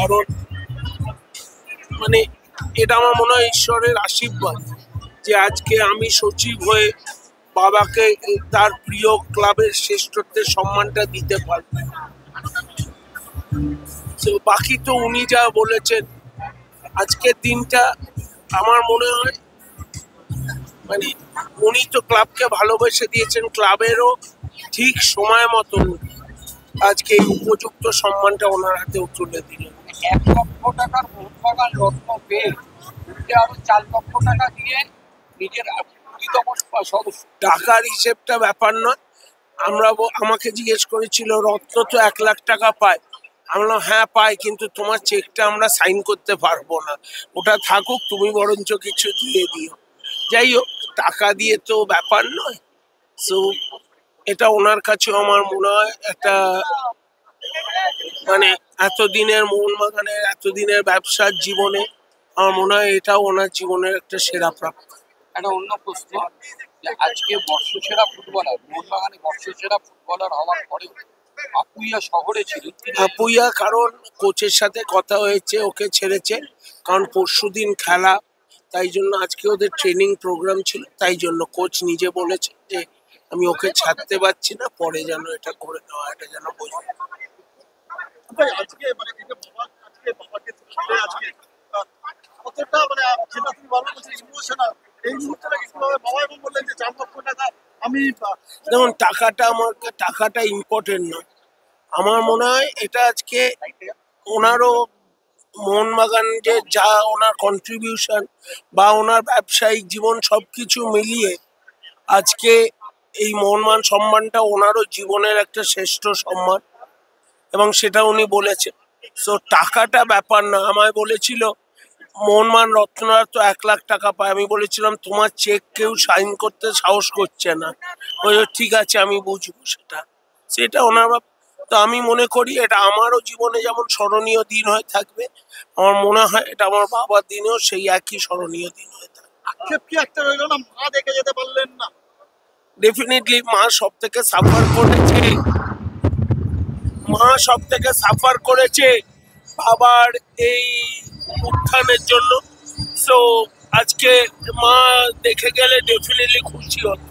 কারণ মানে এটা আমার মনে হয় ঈশ্বরের আশীর্বাদ যে আজকে আমি সচিব হয়ে বাবাকে তার প্রিয় ক্লাবের শ্রেষ্ঠত্বের সম্মানটা দিতে পারবো। তো বাকি তো উনি যা বলেছেন, আজকের দিনটা আমার মনে হয় মানে উনি তো ক্লাবকে ভালোবেসে দিয়েছেন, ক্লাবেরও ঠিক সময় মতন আজকে এই উপযুক্ত সম্মানটা ওনার হাতেও তুলে দিলেন। 1 লক্ষ টাকার মোহনবাগান রত্ন পেয়ে আরো 4 লক্ষ টাকা দিয়ে নিজের 20তম সদস্য। টাকার হিসেবটা ব্যাপার নয়। আমাকে জিজ্ঞেস করেছিল রত্ন তো 1 লাখ টাকা পায়, আমি বললাম হ্যাঁ পাই, কিন্তু তোমার চেকটা আমরা সাইন করতে পারবো না, ওটা থাকুক, তুমি বরঞ্চ কিছু দিয়ে দিও। যাই হোক, টাকা দিয়ে তো ব্যাপার নয়। সো এটা ওনার কাছেও আমার মনে হয় একটা মানে এতদিনের মোহনবাগানের এতদিনের ব্যবসার জীবনে আমার মনে হয় এটাও ওনার জীবনের একটা সেরা প্রাপ্ত। একটা অন্য প্রশ্ন, যে আজকে বর্ষসেরা ফুটবলার, মোহনবাগানে বর্ষসেরা ফুটবলার হওয়ার পরে আপুইয়া শহরে ছিল। আপুইয়া কারণ কোচের সাথে কথা হয়েছে, ওকে ছেড়েছে, কারণ পরশুদিন খেলা, তাই জন্য আজকে ওদের ট্রেনিং প্রোগ্রাম ছিল, তাই জন্য কোচ নিজে বলেছে যে আমি ওকে ছাড়তে পারছি না, পরে যেন এটা করে দেওয়া, এটা যেন বোঝা। আজকে মানে আজকে বাবাকে আজকে কতটা মানে যেটা তুমি বলো ইমোশনাল, এই মুহূর্তে কিভাবে বাবা এবং বললেন যে 4 লক্ষ টাকা আমি দেখুন টাকাটা ইম্পর্টেন্ট নয়। আমার মনে হয় এটা আজকে ওনারও মোহনবাগান যে যা ওনার কন্ট্রিবিউশন বা ওনার ব্যবসায়িক জীবন সবকিছু মিলিয়ে আজকে এই মোহনবাগান সম্মানটা ওনারও জীবনের একটা শ্রেষ্ঠ সম্মান, এবং সেটা উনি বলেছেন। সো টাকাটা ব্যাপার না। আমায় বলেছিল মোহনবাগান রত্নরা তো 1 লাখ টাকা পায়, আমি বলেছিলাম তোমার চেক কেউ সাইন করতে সাহস করছে না, ওই ঠিক আছে আমি বুঝবো সেটা ওনার। তো আমি মনে করি এটা আমারও জীবনে যেমন স্মরণীয় দিন হয়ে থাকবে, আমার মনে হয় এটা আমার বাবার দিনেও সেই একই স্মরণীয় দিন হয়ে থাকবে। আক্ষেপ কি একটা রইল না, মা দেখে যেতে পারলেন না? ডেফিনেটলি মা সব থেকে সাফার করেছে বাবার এই উত্থানের জন্য। সো আজকে মা দেখে গেলে ডেফিনেটলি খুশি হতো।